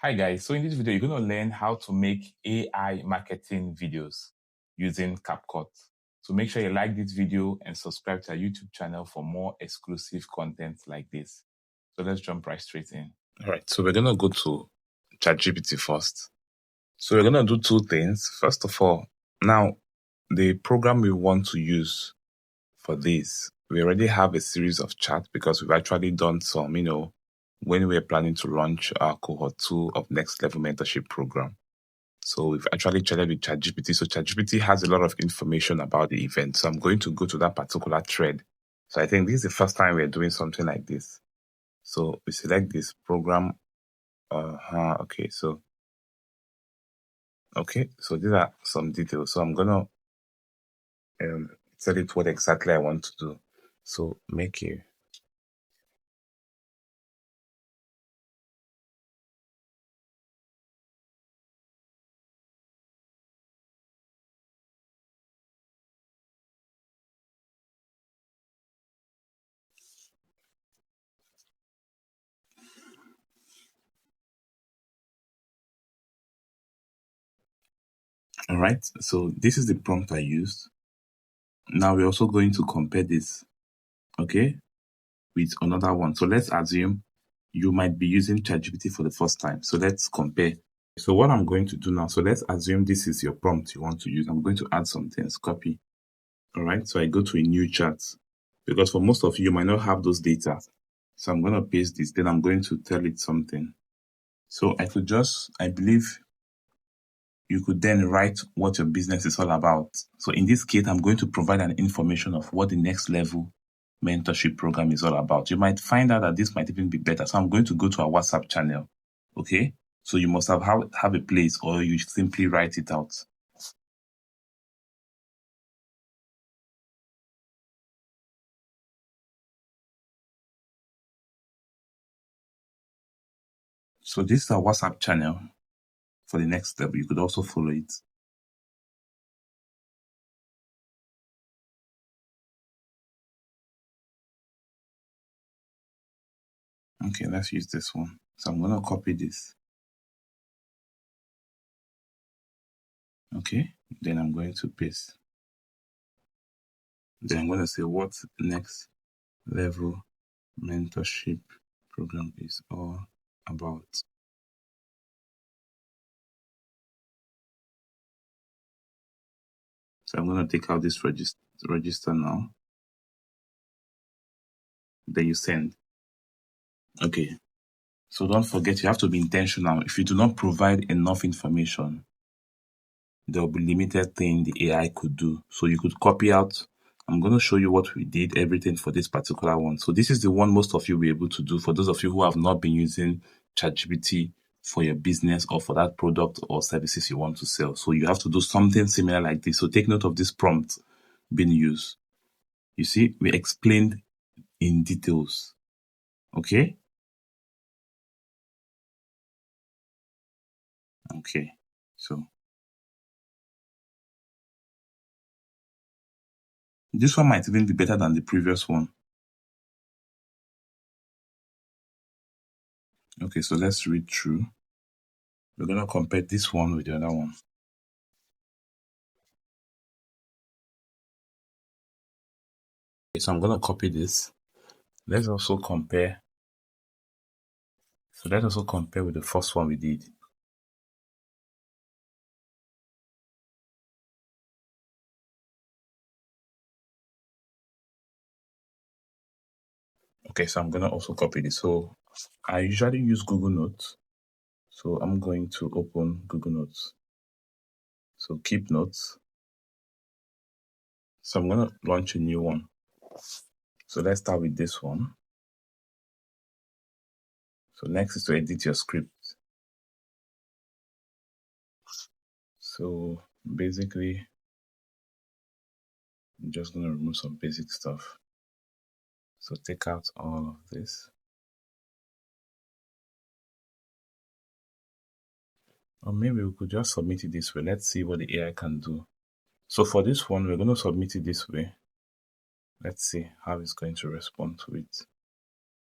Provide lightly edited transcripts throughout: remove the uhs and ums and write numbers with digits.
Hi guys, so in this video, you're going to learn how to make AI marketing videos using CapCut. So make sure you like this video and subscribe to our YouTube channel for more exclusive content like this. So let's jump right straight in. All right, so we're going to go to ChatGPT first. So we're going to do two things. First of all, now the program we want to use for this, we already have a series of chats because we've actually done some, when we're planning to launch our cohort 2 of Next Level Mentorship Program. So we've actually chatted with ChatGPT. So ChatGPT has a lot of information about the event. So I'm going to go to that particular thread. So I think this is the first time we're doing something like this. So we select this program. Okay, so these are some details. So I'm gonna tell it what exactly I want to do. So make a All right, so this is the prompt I used. Now we're also going to compare this, okay, with another one. So let's assume you might be using ChatGPT for the first time. So let's compare. So what I'm going to do now, so let's assume this is your prompt you want to use. I'm going to add some things, copy. All right, so I go to a new chat because for most of you might not have those data. So I'm going to paste this, then I'm going to tell it something. So I believe you could then write what your business is all about. So in this case, I'm going to provide an information of what the Next Level Mentorship Program is all about. You might find out that this might even be better. So I'm going to go to our WhatsApp channel. Okay. So you must have a place, or you simply write it out. So this is our WhatsApp channel for the next step. You could also follow it. Okay, let's use this one. So I'm going to copy this. Okay, then I'm going to paste. Then I'm going to say what Next Level Mentorship Program is all about. So I'm going to take out this register now. Then you send. Okay. So don't forget, you have to be intentional. If you do not provide enough information, there will be limited thing the AI could do. So you could copy out. I'm going to show you what we did, everything for this particular one. So this is the one most of you will be able to do for those of you who have not been using ChatGPT for your business or for that product or services you want to sell. So you have to do something similar like this. So take note of this prompt being used. You see, we explained in details. Okay? Okay. So this one might even be better than the previous one. Okay, so let's read through. We're going to compare this one with the other one. Okay, so I'm going to copy this. Let's also compare. So let's also compare with the first one we did. Okay, so I'm going to also copy this. So I usually use Google Notes. So I'm going to open Google Notes. So keep notes. So I'm going to launch a new one. So let's start with this one. So next is to edit your script. So basically, I'm just going to remove some basic stuff. So take out all of this. Or maybe we could just submit it this way. Let's see what the AI can do. So for this one, we're going to submit it this way. Let's see how it's going to respond to it.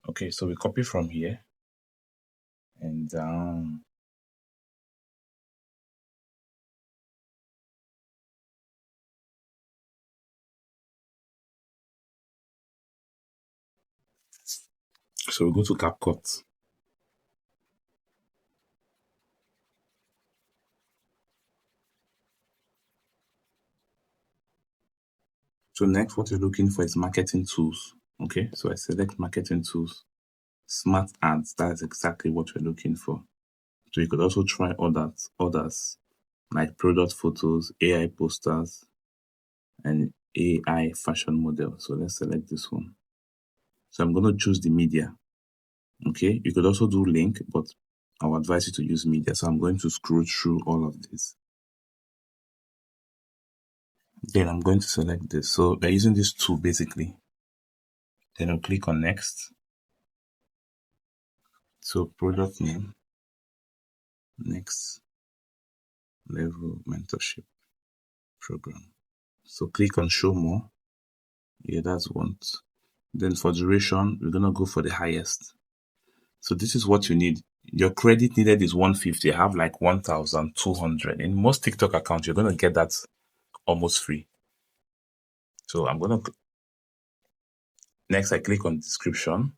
Okay, so we copy from here and down. So we go to CapCut. So next, what you're looking for is marketing tools. Okay, so I select marketing tools, smart ads. That's exactly what we're looking for. So you could also try others like product photos, AI posters, and AI fashion model. So let's select this one. So I'm going to choose the media. Okay, you could also do link, but I'll advise you to use media. So I'm going to scroll through all of this. Then I'm going to select this. So we're using this tool basically. Then I'll click on next. So product name, next level mentorship program. So click on show more. Yeah, that's one. Then for duration, we're gonna go for the highest. So this is what you need. Your credit needed is 150. I have like 1,200. In most TikTok accounts, you're gonna get that almost free. So I'm gonna next I click on description.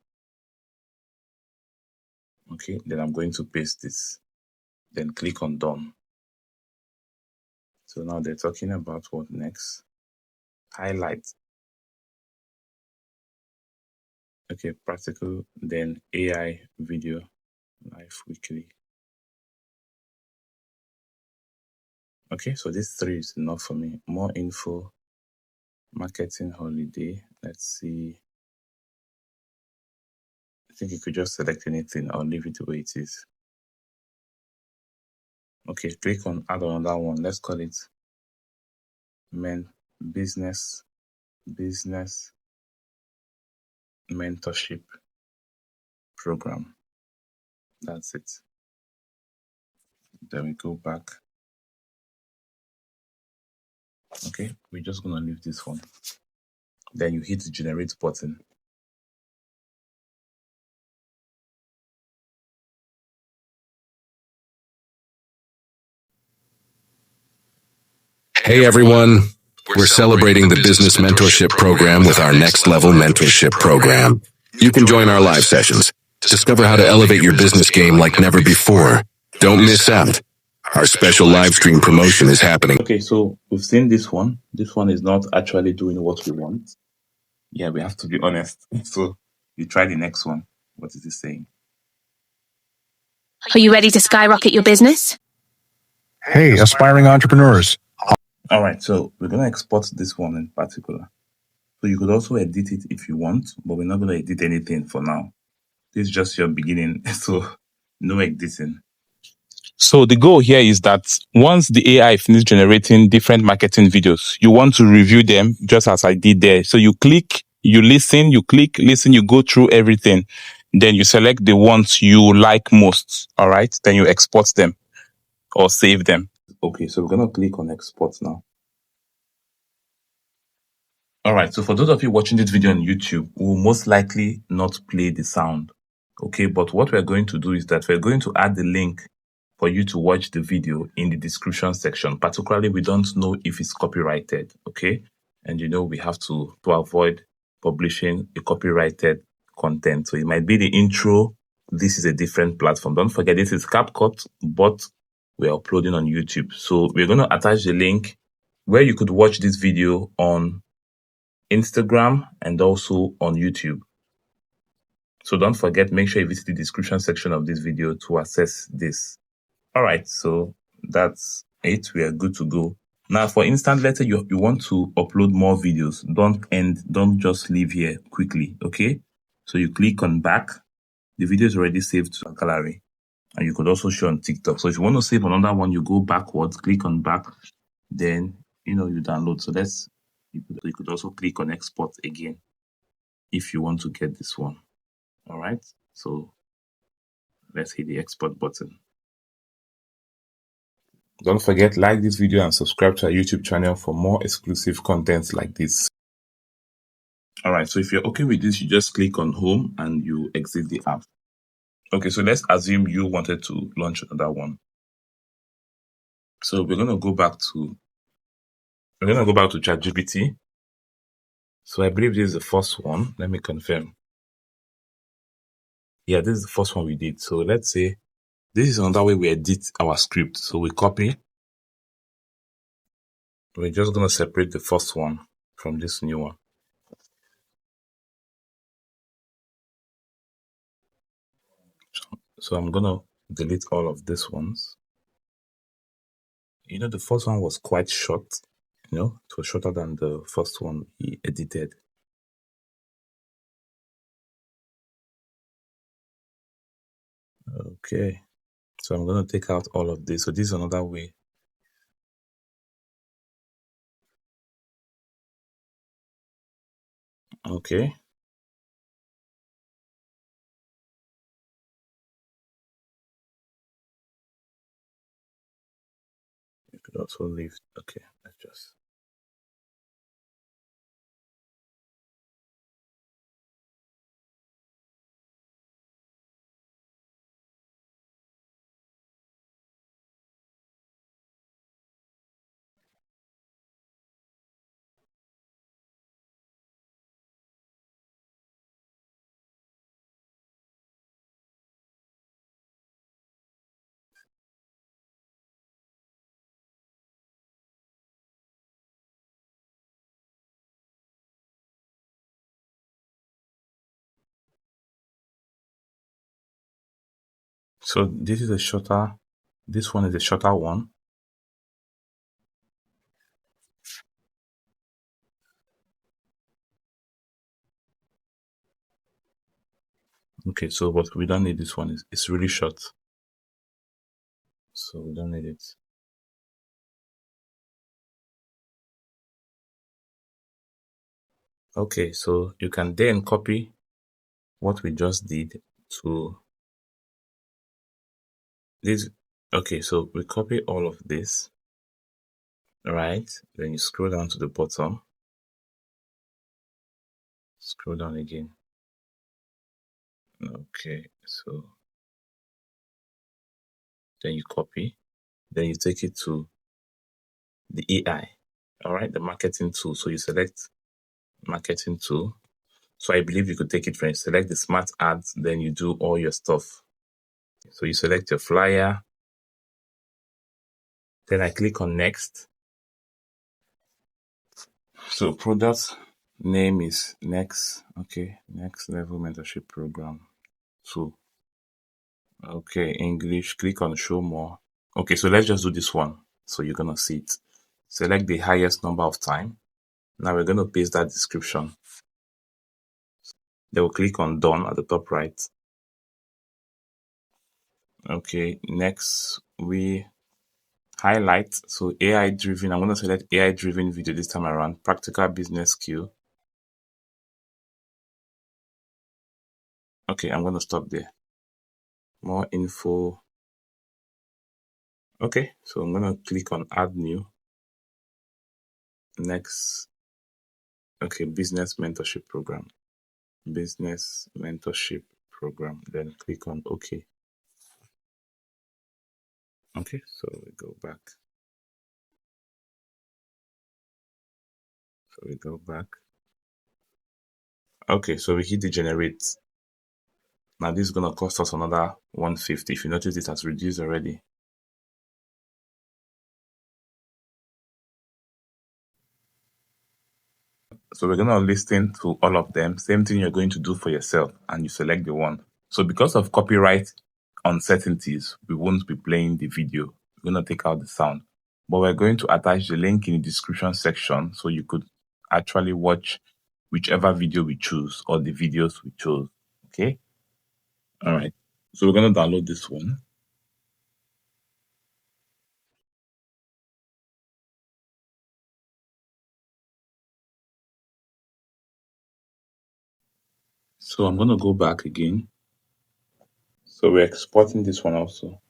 Okay, then I'm going to paste this. Then click on done. So now they're talking about what next. Highlight. Okay, practical, then AI video, live weekly. Okay, so these three is enough for me. More info, marketing holiday. Let's see. I think you could just select anything. I'll leave it the way it is. Okay, click on add another one. Let's call it business mentorship program. That's it. Then we go back. Okay, we're just gonna leave this one. Then you hit the generate button. Hey everyone, we're celebrating the Business Mentorship Program with our Next Level Mentorship Program. You can join our live sessions. Discover how to elevate your business game like never before. Don't miss out. Our special live stream promotion is happening. Okay, so we've seen this one. This one is not actually doing what we want. Yeah, we have to be honest. So you try the next one. What is it saying? Are you ready to skyrocket your business? Hey, aspiring entrepreneurs. All right, so we're going to export this one in particular. So you could also edit it if you want, but we're not going to edit anything for now. This is just your beginning, so no editing. So the goal here is that once the AI finishes generating different marketing videos, you want to review them just as I did there. So you click, you listen, you click, listen, you go through everything. Then you select the ones you like most. All right. Then you export them or save them. Okay. So we're going to click on export now. All right. So for those of you watching this video on YouTube, we'll most likely not play the sound. Okay. But what we're going to do is that we're going to add the link for you to watch the video in the description section. Particularly, we don't know if it's copyrighted, okay? And we have to avoid publishing a copyrighted content. So it might be the intro. This is a different platform. Don't forget, this is CapCut, but we're uploading on YouTube. So we're going to attach the link where you could watch this video on Instagram and also on YouTube. So don't forget, make sure you visit the description section of this video to access this. All right, so that's it. We are good to go. Now, for instance, let's say you want to upload more videos. Don't just leave here quickly, okay? So you click on back. The video is already saved to a gallery. And you could also show on TikTok. So if you want to save another one, you go backwards, click on back, then, you download. So you could also click on export again if you want to get this one. All right, so let's hit the export button. Don't forget, like this video and subscribe to our YouTube channel for more exclusive contents like this. All right, so if you're okay with this, you just click on home and you exit the app. Okay, so let's assume you wanted to launch another one. So we're going to go back to ChatGPT. So I believe this is the first one. Let me confirm. Yeah, this is the first one we did. So let's say this is another way we edit our script. So we copy. We're just going to separate the first one from this new one. So I'm going to delete all of these ones. The first one was quite short. It was shorter than the first one we edited. Okay. So I'm going to take out all of this. So this is another way. Okay. You could also leave. Okay. Let's just. So this is a shorter. This one is a shorter one. Okay, so but we don't need this one. It's really short. So we don't need it. Okay, so you can then copy what we just did to this. Okay, so we copy all of this, right? Then you scroll down to the bottom. Scroll down again. Okay, so then you copy. Then you take it to the AI. All right, the marketing tool. So you select marketing tool. So I believe you could take it from select the smart ads, then you do all your stuff. So you select your flyer. Then I click on next. So product name is next. Okay, next level mentorship program 2. Okay, English. Click on show more. Okay, so let's just do this one. So you're gonna see it. Select the highest number of time. Now we're gonna paste that description. Then we'll click on done at the top right. Okay, next we highlight. So AI driven. I'm gonna select AI driven video this time around. Practical business skill. Okay, I'm gonna stop there. More info. Okay, so I'm gonna click on add new. Next. Okay, business mentorship program. Business mentorship program. Then click on OK. Okay, so we go back. Okay, so we hit the generate. Now this is gonna cost us another 150. If you notice, it has reduced already. So we're gonna listen to all of them. Same thing you're going to do for yourself, and you select the one. So because of copyright uncertainties, we won't be playing the video. We're gonna take out the sound, but we're going to attach the link in the description section so you could actually watch whichever video we choose or the videos we chose. Okay. All right. So we're gonna download this one. So I'm gonna go back again. So we're exporting this one also.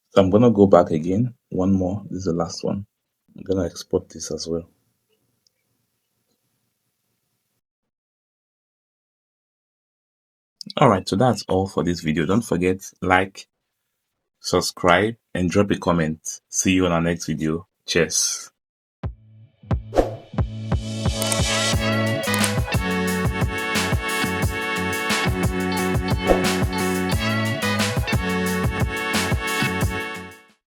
So I'm gonna go back again. One more. This is the last one. I'm gonna export this as well. All right, so that's all for this video. Don't forget, like, subscribe, and drop a comment. See you on our next video. Cheers.